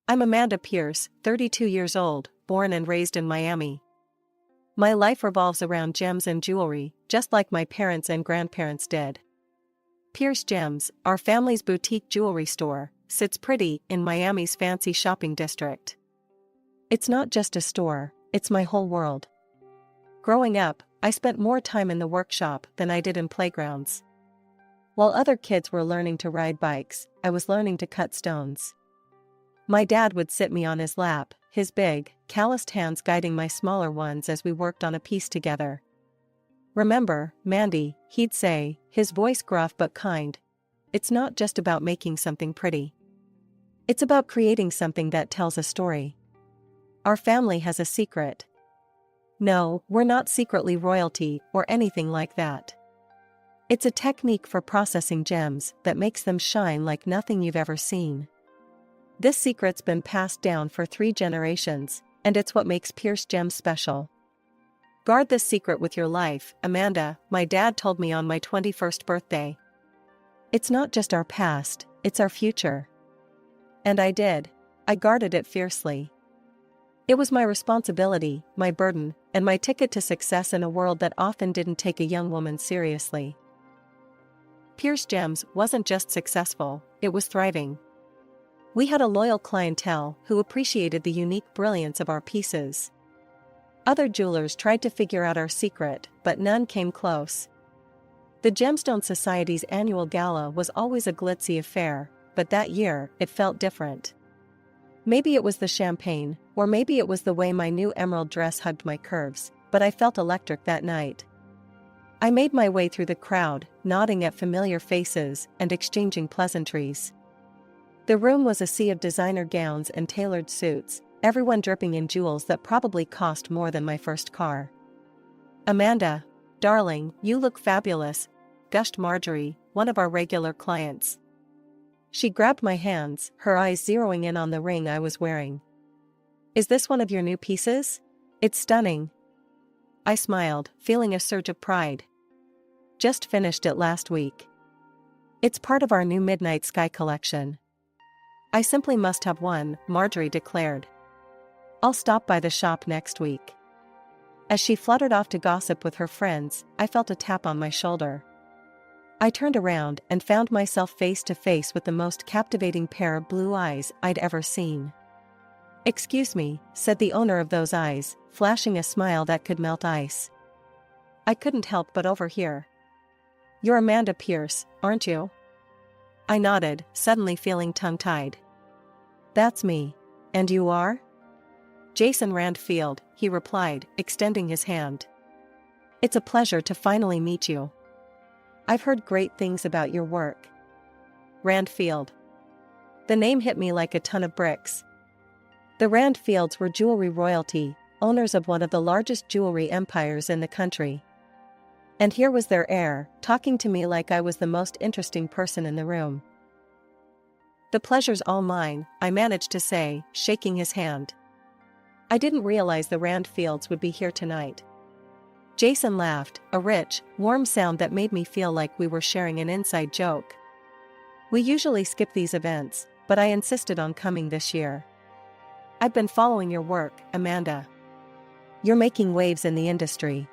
I'm Amanda Pearce, 32 years old, born and raised in Miami. My life revolves around gems and jewelry, just like my parents and grandparents did. Pearce Gems, our family's boutique jewelry store, sits pretty in Miami's fancy shopping district. It's not just a store, it's my whole world. Growing up, I spent more time in the workshop than I did in playgrounds. While other kids were learning to ride bikes, I was learning to cut stones. My dad would sit me on his lap, his big, calloused hands guiding my smaller ones as we worked on a piece together. "Remember, Mandy," he'd say, his voice gruff but kind. "It's not just about making something pretty. It's about creating something that tells a story. Our family has a secret. No, we're not secretly royalty or anything like that. It's a technique for processing gems that makes them shine like nothing you've ever seen. This secret's been passed down for 3 generations, and it's what makes Pearce Gems special. Guard this secret with your life, Amanda," my dad told me on my 21st birthday. "It's not just our past, it's our future." And I did. I guarded it fiercely. It was my responsibility, my burden, and my ticket to success in a world that often didn't take a young woman seriously. Pearce Gems wasn't just successful, it was thriving. We had a loyal clientele who appreciated the unique brilliance of our pieces. Other jewelers tried to figure out our secret, but none came close. The Gemstone Society's annual gala was always a glitzy affair, but that year, it felt different. Maybe it was the champagne, or maybe it was the way my new emerald dress hugged my curves, but I felt electric that night. I made my way through the crowd, nodding at familiar faces and exchanging pleasantries. The room was a sea of designer gowns and tailored suits, everyone dripping in jewels that probably cost more than my first car. "Amanda, darling, you look fabulous," gushed Marjorie, one of our regular clients. She grabbed my hands, her eyes zeroing in on the ring I was wearing. "Is this one of your new pieces? It's stunning." I smiled, feeling a surge of pride. "Just finished it last week. It's part of our new Midnight Sky collection." "I simply must have one," Marjorie declared. "I'll stop by the shop next week." As she fluttered off to gossip with her friends, I felt a tap on my shoulder. I turned around and found myself face to face with the most captivating pair of blue eyes I'd ever seen. "Excuse me," said the owner of those eyes, flashing a smile that could melt ice. I couldn't help but overhear. "You're Amanda Pearce, aren't you?" I nodded, suddenly feeling tongue-tied. "That's me. And you are?" "Jason Randfield," he replied, extending his hand. "It's a pleasure to finally meet you. I've heard great things about your work." Randfield. The name hit me like a ton of bricks. The Randfields were jewelry royalty, owners of one of the largest jewelry empires in the country. And here was their heir, talking to me like I was the most interesting person in the room. "The pleasure's all mine," I managed to say, shaking his hand. "I didn't realize the Randfields would be here tonight." Jason laughed, a rich, warm sound that made me feel like we were sharing an inside joke. "We usually skip these events, but I insisted on coming this year. I've been following your work, Amanda. You're making waves in the industry."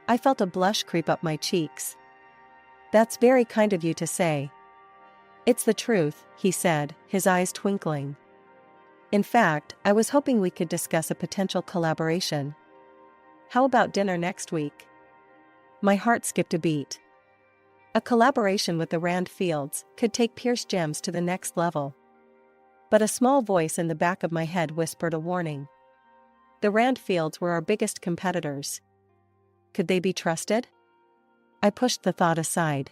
I felt a blush creep up my cheeks. "That's very kind of you to say." "It's the truth," he said, his eyes twinkling. "In fact, I was hoping we could discuss a potential collaboration. How about dinner next week?" My heart skipped a beat. A collaboration with the Randfields could take Pearce Gems to the next level. But a small voice in the back of my head whispered a warning. The Randfields were our biggest competitors. Could they be trusted? I pushed the thought aside.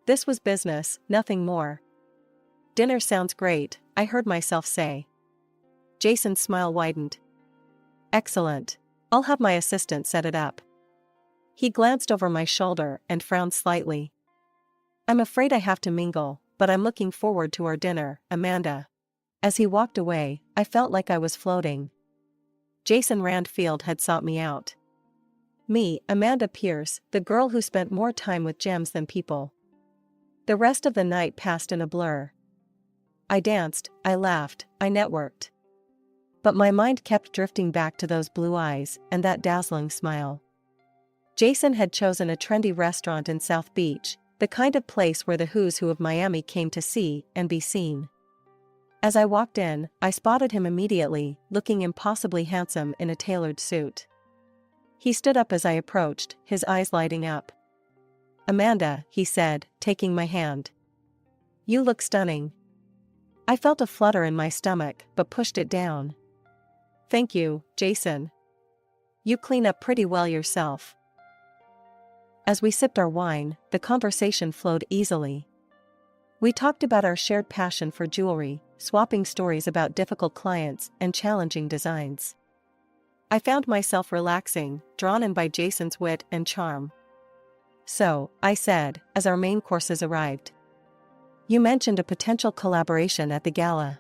This was business, nothing more. "Dinner sounds great," I heard myself say. Jason's smile widened. "Excellent. I'll have my assistant set it up." He glanced over my shoulder and frowned slightly. "I'm afraid I have to mingle, but I'm looking forward to our dinner, Amanda." As he walked away, I felt like I was floating. Jason Randfield had sought me out. Me, Amanda Pearce, the girl who spent more time with gems than people. The rest of the night passed in a blur. I danced, I laughed, I networked. But my mind kept drifting back to those blue eyes and that dazzling smile. Jason had chosen a trendy restaurant in South Beach, the kind of place where the who's who of Miami came to see and be seen. As I walked in, I spotted him immediately, looking impossibly handsome in a tailored suit. He stood up as I approached, his eyes lighting up. "Amanda," he said, taking my hand. "You look stunning." I felt a flutter in my stomach, but pushed it down. "Thank you, Jason. You clean up pretty well yourself." As we sipped our wine, the conversation flowed easily. We talked about our shared passion for jewelry, swapping stories about difficult clients and challenging designs. I found myself relaxing, drawn in by Jason's wit and charm. "So," I said, as our main courses arrived. "You mentioned a potential collaboration at the gala.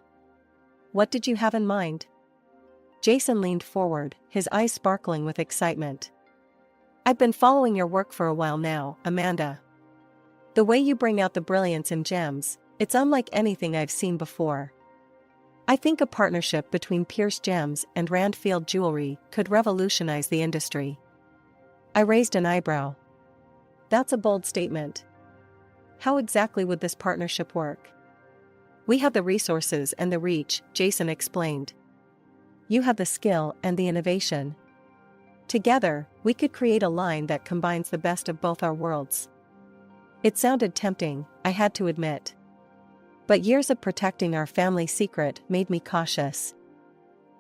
What did you have in mind?" Jason leaned forward, his eyes sparkling with excitement. "I've been following your work for a while now, Amanda. The way you bring out the brilliance in gems, it's unlike anything I've seen before. I think a partnership between Pearce Gems and Randfield Jewelry could revolutionize the industry." I raised an eyebrow. "That's a bold statement. How exactly would this partnership work?" "We have the resources and the reach," Jason explained. "You have the skill and the innovation. Together, we could create a line that combines the best of both our worlds." It sounded tempting, I had to admit. But years of protecting our family secret made me cautious.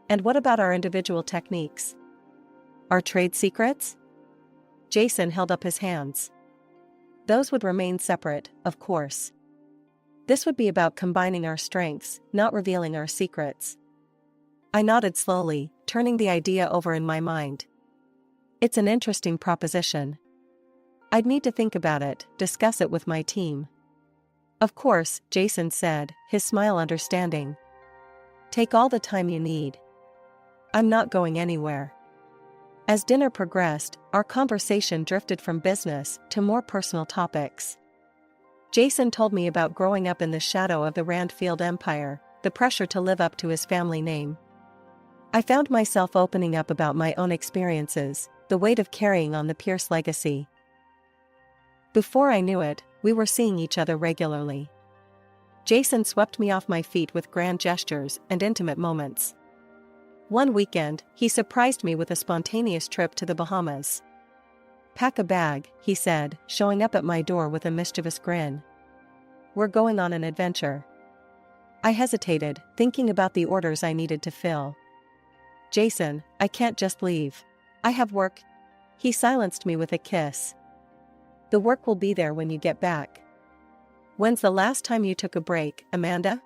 "And what about our individual techniques? Our trade secrets?" Jason held up his hands. "Those would remain separate, of course. This would be about combining our strengths, not revealing our secrets." I nodded slowly, turning the idea over in my mind. "It's an interesting proposition. I'd need to think about it, discuss it with my team." "Of course," Jason said, his smile understanding. "Take all the time you need. I'm not going anywhere." As dinner progressed, our conversation drifted from business to more personal topics. Jason told me about growing up in the shadow of the Randfield Empire, the pressure to live up to his family name. I found myself opening up about my own experiences, the weight of carrying on the Pearce legacy. Before I knew it, we were seeing each other regularly. Jason swept me off my feet with grand gestures and intimate moments. One weekend, he surprised me with a spontaneous trip to the Bahamas. "Pack a bag," he said, showing up at my door with a mischievous grin. "We're going on an adventure." I hesitated, thinking about the orders I needed to fill. "Jason, I can't just leave. I have work." He silenced me with a kiss. "The work will be there when you get back." "When's the last time you took a break, Amanda?"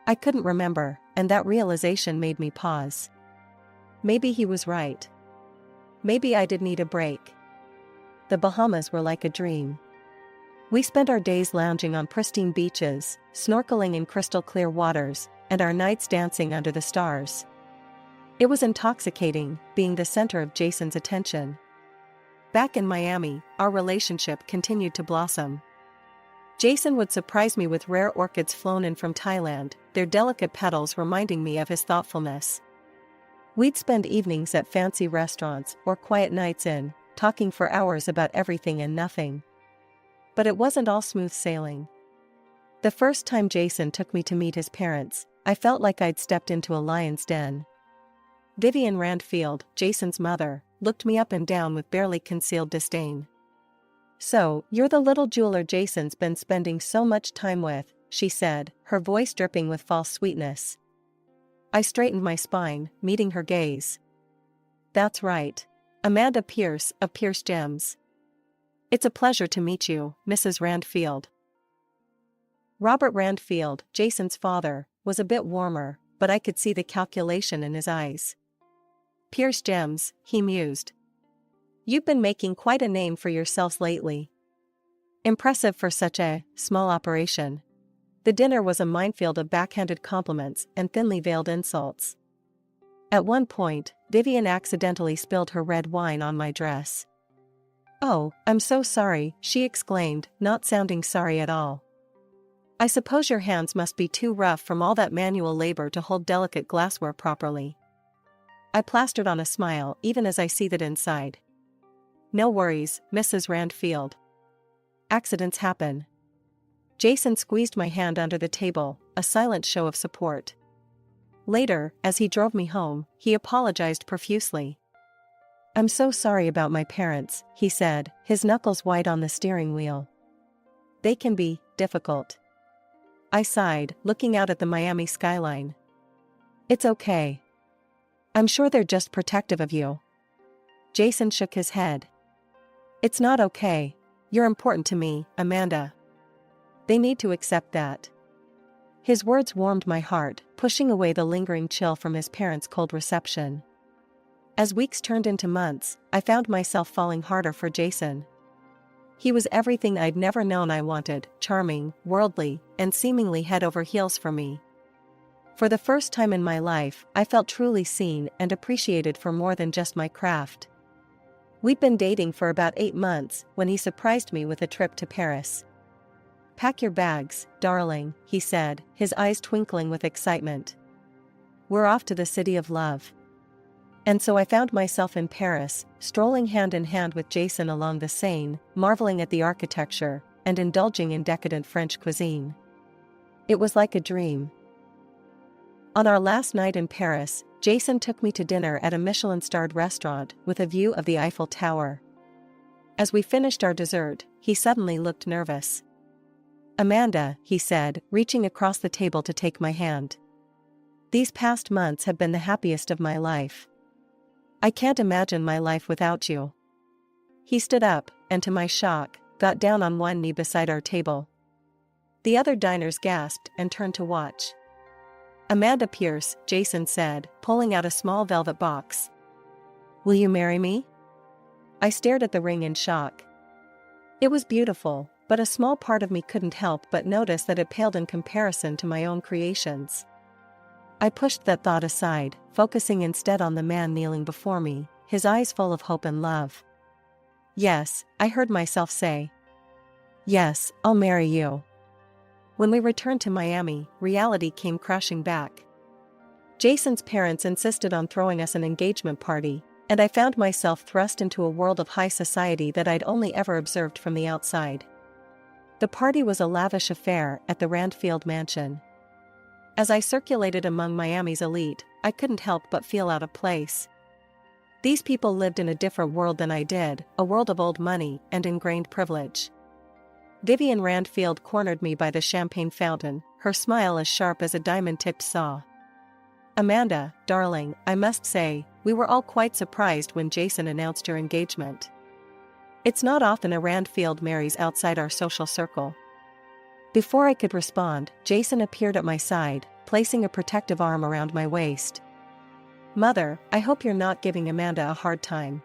I couldn't remember, and that realization made me pause. Maybe he was right. Maybe I did need a break. The Bahamas were like a dream. We spent our days lounging on pristine beaches, snorkeling in crystal clear waters, and our nights dancing under the stars. It was intoxicating, being the center of Jason's attention. Back in Miami, our relationship continued to blossom. Jason would surprise me with rare orchids flown in from Thailand, their delicate petals reminding me of his thoughtfulness. We'd spend evenings at fancy restaurants or quiet nights in, talking for hours about everything and nothing. But it wasn't all smooth sailing. The first time Jason took me to meet his parents, I felt like I'd stepped into a lion's den. Vivian Randfield, Jason's mother, looked me up and down with barely concealed disdain. "So, you're the little jeweler Jason's been spending so much time with," she said, her voice dripping with false sweetness. I straightened my spine, meeting her gaze. "That's right. Amanda Pearce of Pearce Gems. It's a pleasure to meet you, Mrs. Randfield." Robert Randfield, Jason's father, was a bit warmer, but I could see the calculation in his eyes. "Pearce Gems," he mused. "You've been making quite a name for yourselves lately. Impressive for such a small operation." The dinner was a minefield of backhanded compliments and thinly veiled insults. At one point, Vivian accidentally spilled her red wine on my dress. "Oh, I'm so sorry," she exclaimed, not sounding sorry at all. I suppose your hands must be too rough from all that manual labor to hold delicate glassware properly. I plastered on a smile even as I seethed inside. No worries, Mrs. Randfield. Accidents happen. Jason squeezed my hand under the table, a silent show of support. Later, as he drove me home, he apologized profusely. I'm so sorry about my parents, he said, his knuckles white on the steering wheel. They can be difficult. I sighed, looking out at the Miami skyline. It's okay. I'm sure they're just protective of you. Jason shook his head. It's not okay. You're important to me, Amanda. They need to accept that. His words warmed my heart, pushing away the lingering chill from his parents' cold reception. As weeks turned into months, I found myself falling harder for Jason. He was everything I'd never known I wanted, charming, worldly, and seemingly head over heels for me. For the first time in my life, I felt truly seen and appreciated for more than just my craft. We'd been dating for about 8 months when he surprised me with a trip to Paris. Pack your bags, darling, he said, his eyes twinkling with excitement. We're off to the city of love. And so I found myself in Paris, strolling hand in hand with Jason along the Seine, marveling at the architecture, and indulging in decadent French cuisine. It was like a dream. On our last night in Paris, Jason took me to dinner at a Michelin-starred restaurant with a view of the Eiffel Tower. As we finished our dessert, he suddenly looked nervous. Amanda, he said, reaching across the table to take my hand. These past months have been the happiest of my life. I can't imagine my life without you. He stood up, and to my shock, got down on one knee beside our table. The other diners gasped and turned to watch. Amanda Pearce, Jason said, pulling out a small velvet box. Will you marry me? I stared at the ring in shock. It was beautiful, but a small part of me couldn't help but notice that it paled in comparison to my own creations. I pushed that thought aside, focusing instead on the man kneeling before me, his eyes full of hope and love. Yes, I heard myself say. Yes, I'll marry you. When we returned to Miami, reality came crashing back. Jason's parents insisted on throwing us an engagement party, and I found myself thrust into a world of high society that I'd only ever observed from the outside. The party was a lavish affair at the Randfield mansion. As I circulated among Miami's elite, I couldn't help but feel out of place. These people lived in a different world than I did, a world of old money and ingrained privilege. Vivian Randfield cornered me by the champagne fountain, her smile as sharp as a diamond-tipped saw. Amanda, darling, I must say, we were all quite surprised when Jason announced your engagement. It's not often a Randfield marries outside our social circle. Before I could respond, Jason appeared at my side, placing a protective arm around my waist. Mother, I hope you're not giving Amanda a hard time.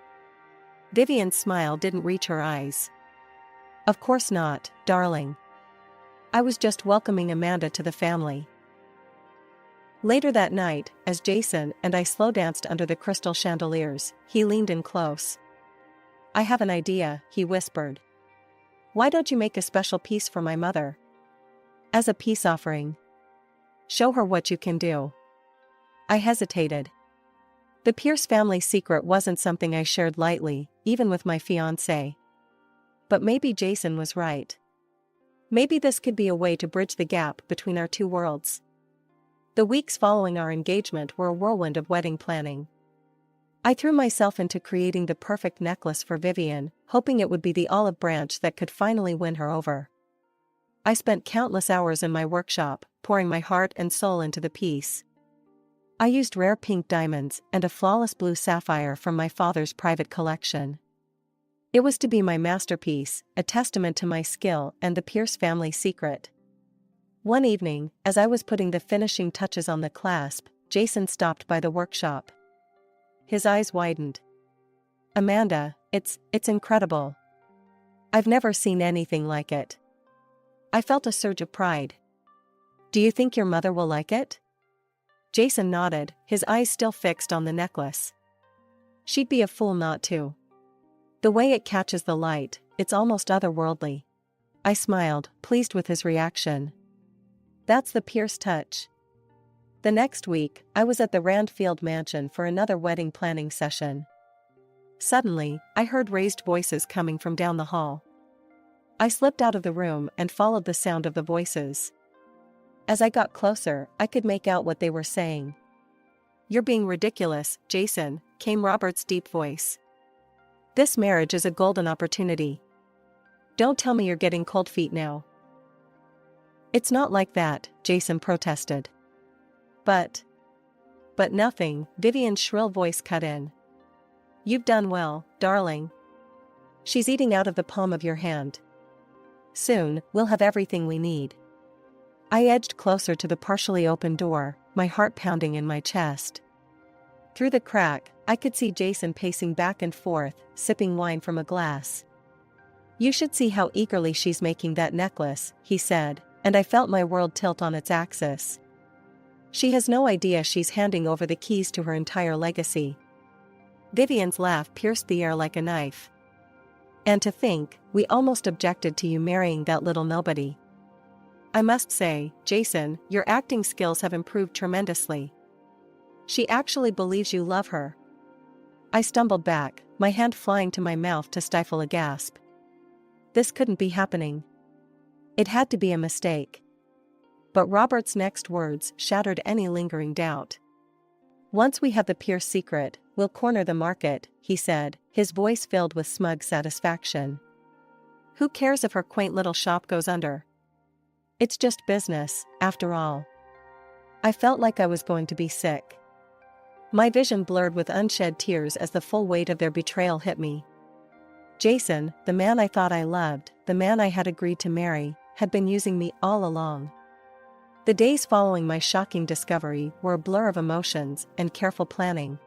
Vivian's smile didn't reach her eyes. Of course not, darling. I was just welcoming Amanda to the family. Later that night, as Jason and I slow danced under the crystal chandeliers, he leaned in close. I have an idea, he whispered. Why don't you make a special piece for my mother? As a peace offering. Show her what you can do. I hesitated. The Pearce family secret wasn't something I shared lightly, even with my fiancé. But maybe Jason was right. Maybe this could be a way to bridge the gap between our two worlds. The weeks following our engagement were a whirlwind of wedding planning. I threw myself into creating the perfect necklace for Vivian, hoping it would be the olive branch that could finally win her over. I spent countless hours in my workshop, pouring my heart and soul into the piece. I used rare pink diamonds and a flawless blue sapphire from my father's private collection. It was to be my masterpiece, a testament to my skill and the Pearce family secret. One evening, as I was putting the finishing touches on the clasp, Jason stopped by the workshop. His eyes widened. Amanda, it's incredible. I've never seen anything like it. I felt a surge of pride. Do you think your mother will like it? Jason nodded, his eyes still fixed on the necklace. She'd be a fool not to. The way it catches the light, it's almost otherworldly. I smiled, pleased with his reaction. That's the Pearce touch. The next week, I was at the Randfield mansion for another wedding planning session. Suddenly, I heard raised voices coming from down the hall. I slipped out of the room and followed the sound of the voices. As I got closer, I could make out what they were saying. "You're being ridiculous, Jason," came Robert's deep voice. "This marriage is a golden opportunity. Don't tell me you're getting cold feet now." "It's not like that," Jason protested. But nothing," Vivian's shrill voice cut in. "You've done well, darling. She's eating out of the palm of your hand. Soon, we'll have everything we need." I edged closer to the partially open door, my heart pounding in my chest. Through the crack, I could see Jason pacing back and forth, sipping wine from a glass. "You should see how eagerly she's making that necklace," he said, and I felt my world tilt on its axis. "She has no idea she's handing over the keys to her entire legacy." Vivian's laugh pierced the air like a knife. "And to think, we almost objected to you marrying that little nobody. I must say, Jason, your acting skills have improved tremendously. She actually believes you love her." I stumbled back, my hand flying to my mouth to stifle a gasp. This couldn't be happening. It had to be a mistake. But Robert's next words shattered any lingering doubt. "Once we have the Pearce secret, we'll corner the market," he said, his voice filled with smug satisfaction. "Who cares if her quaint little shop goes under? It's just business, after all." I felt like I was going to be sick. My vision blurred with unshed tears as the full weight of their betrayal hit me. Jason, the man I thought I loved, the man I had agreed to marry, had been using me all along. The days following my shocking discovery were a blur of emotions and careful planning.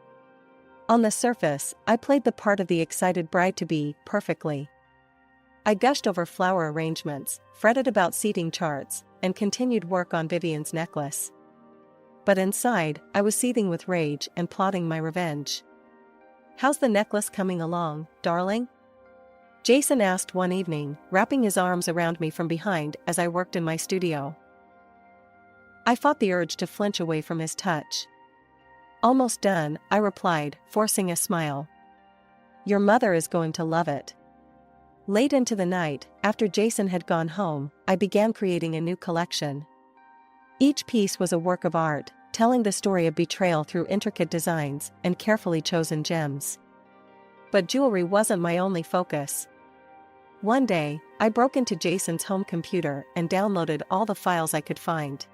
On the surface, I played the part of the excited bride-to-be perfectly. I gushed over flower arrangements, fretted about seating charts, and continued work on Vivian's necklace. But inside, I was seething with rage and plotting my revenge. "How's the necklace coming along, darling?" Jason asked one evening, wrapping his arms around me from behind as I worked in my studio. I fought the urge to flinch away from his touch. "Almost done," I replied, forcing a smile. "Your mother is going to love it." Late into the night, after Jason had gone home, I began creating a new collection. Each piece was a work of art, telling the story of betrayal through intricate designs and carefully chosen gems. But jewelry wasn't my only focus. One day, I broke into Jason's home computer and downloaded all the files I could find.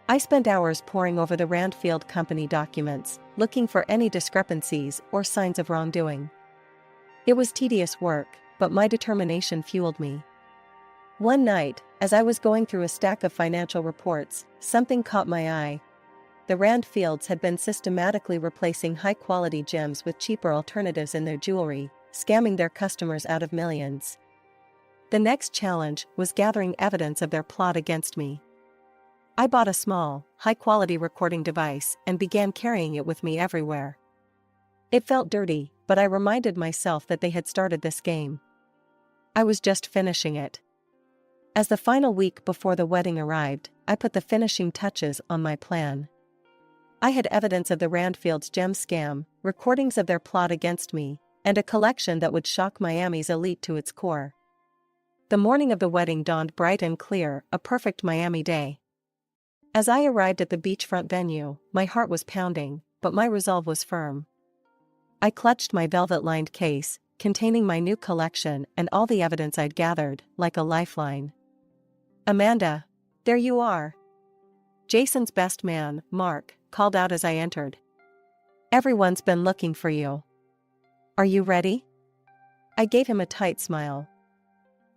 I spent hours poring over the Randfield Company documents, looking for any discrepancies or signs of wrongdoing. It was tedious work, but my determination fueled me. One night, as I was going through a stack of financial reports, something caught my eye. The Randfields had been systematically replacing high-quality gems with cheaper alternatives in their jewelry, scamming their customers out of millions. The next challenge was gathering evidence of their plot against me. I bought a small, high-quality recording device and began carrying it with me everywhere. It felt dirty, but I reminded myself that they had started this game. I was just finishing it. As the final week before the wedding arrived, I put the finishing touches on my plan. I had evidence of the Randfields' gem scam, recordings of their plot against me, and a collection that would shock Miami's elite to its core. The morning of the wedding dawned bright and clear, a perfect Miami day. As I arrived at the beachfront venue, my heart was pounding, but my resolve was firm. I clutched my velvet-lined case, containing my new collection and all the evidence I'd gathered, like a lifeline. "Amanda, there you are." Jason's best man, Mark, called out as I entered. "Everyone's been looking for you. Are you ready?" I gave him a tight smile.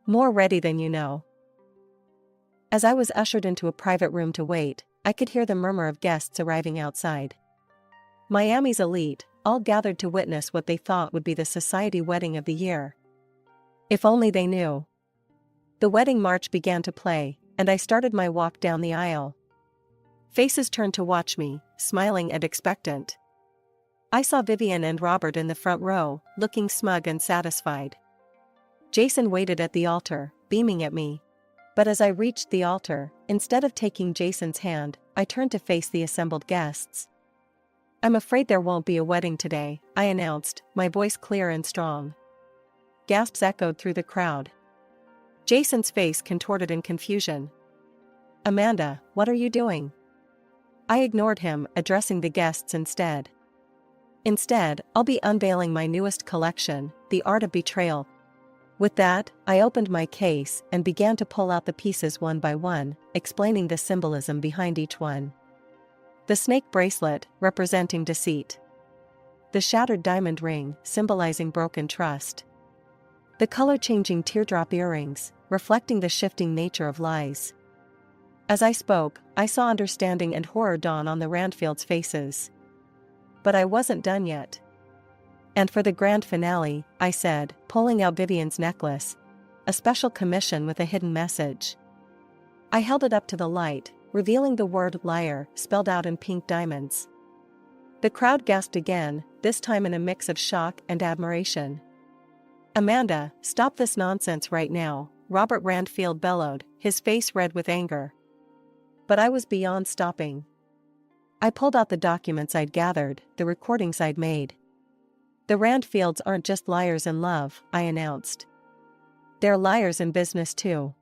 "More ready than you know." As I was ushered into a private room to wait, I could hear the murmur of guests arriving outside. Miami's elite, all gathered to witness what they thought would be the society wedding of the year. If only they knew. The wedding march began to play, and I started my walk down the aisle. Faces turned to watch me, smiling and expectant. I saw Vivian and Robert in the front row, looking smug and satisfied. Jason waited at the altar, beaming at me. But as I reached the altar, instead of taking Jason's hand, I turned to face the assembled guests. "I'm afraid there won't be a wedding today," I announced, my voice clear and strong. Gasps echoed through the crowd. Jason's face contorted in confusion. "Amanda, what are you doing?" I ignored him, addressing the guests instead. "Instead, I'll be unveiling my newest collection, The Art of Betrayal." With that, I opened my case and began to pull out the pieces one by one, explaining the symbolism behind each one. The snake bracelet, representing deceit. The shattered diamond ring, symbolizing broken trust. The color-changing teardrop earrings, reflecting the shifting nature of lies. As I spoke, I saw understanding and horror dawn on the Randfields' faces. But I wasn't done yet. "And for the grand finale," I said, pulling out Vivian's necklace. "A special commission with a hidden message." I held it up to the light, revealing the word liar spelled out in pink diamonds. The crowd gasped again, this time in a mix of shock and admiration. "Amanda, stop this nonsense right now," Robert Randfield bellowed, his face red with anger. But I was beyond stopping. I pulled out the documents I'd gathered, the recordings I'd made. "The Randfields aren't just liars in love," I announced. "They're liars in business too."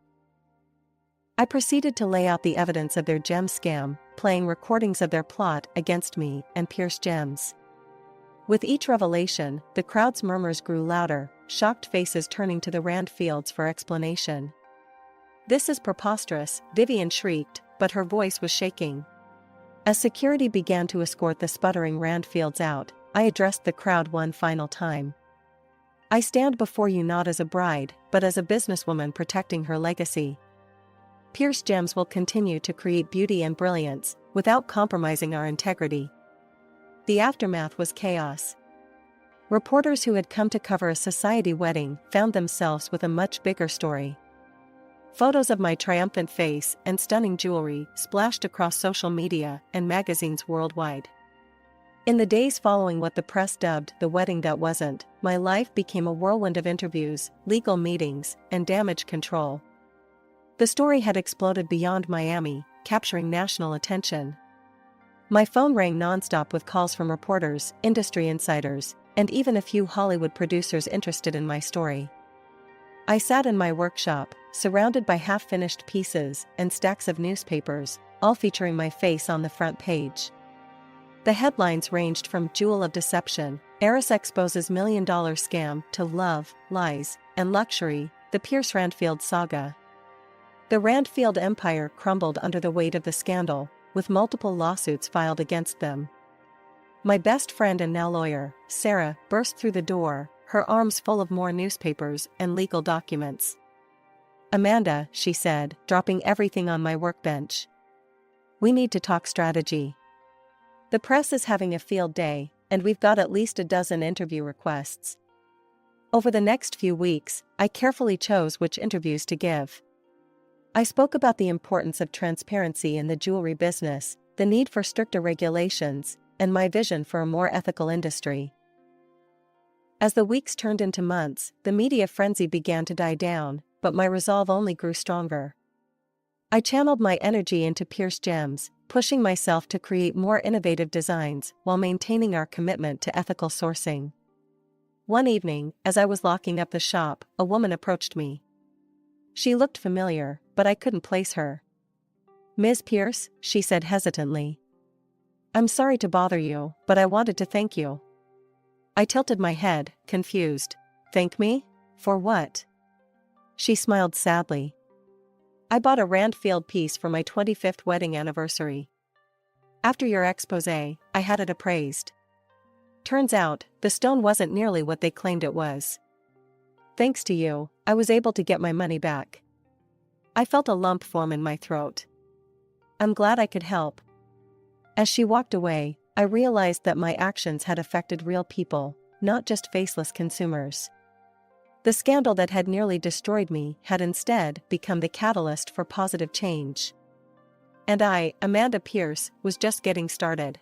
I proceeded to lay out the evidence of their gem scam, playing recordings of their plot against me and Pearce Gems. With each revelation, the crowd's murmurs grew louder, shocked faces turning to the Randfields for explanation. "This is preposterous," Vivian shrieked, but her voice was shaking. As security began to escort the sputtering Randfields out, I addressed the crowd one final time. "I stand before you not as a bride, but as a businesswoman protecting her legacy. Pearce Gems will continue to create beauty and brilliance, without compromising our integrity." The aftermath was chaos. Reporters who had come to cover a society wedding found themselves with a much bigger story. Photos of my triumphant face and stunning jewelry splashed across social media and magazines worldwide. In the days following what the press dubbed the wedding that wasn't, my life became a whirlwind of interviews, legal meetings, and damage control. The story had exploded beyond Miami, capturing national attention. My phone rang nonstop with calls from reporters, industry insiders, and even a few Hollywood producers interested in my story. I sat in my workshop, surrounded by half-finished pieces and stacks of newspapers, all featuring my face on the front page. The headlines ranged from "Jewel of Deception," "Heiress Exposes $1 Million Scam," to "Love, Lies, and Luxury, the Pearce Randfield Saga." The Randfield empire crumbled under the weight of the scandal, with multiple lawsuits filed against them. My best friend and now lawyer, Sarah, burst through the door, her arms full of more newspapers and legal documents. "Amanda," she said, dropping everything on my workbench. "We need to talk strategy. The press is having a field day, and we've got at least a dozen interview requests." Over the next few weeks, I carefully chose which interviews to give. I spoke about the importance of transparency in the jewelry business, the need for stricter regulations, and my vision for a more ethical industry. As the weeks turned into months, the media frenzy began to die down, but my resolve only grew stronger. I channeled my energy into Pearce Gems, pushing myself to create more innovative designs while maintaining our commitment to ethical sourcing. One evening, as I was locking up the shop, a woman approached me. She looked familiar, but I couldn't place her. "Ms. Pearce," she said hesitantly. "I'm sorry to bother you, but I wanted to thank you." I tilted my head, confused. "Thank me? For what?" She smiled sadly. "I bought a Randfield piece for my 25th wedding anniversary. After your exposé, I had it appraised. Turns out, the stone wasn't nearly what they claimed it was. Thanks to you, I was able to get my money back." I felt a lump form in my throat. "I'm glad I could help." As she walked away, I realized that my actions had affected real people, not just faceless consumers. The scandal that had nearly destroyed me had instead become the catalyst for positive change. And I, Amanda Pearce, was just getting started.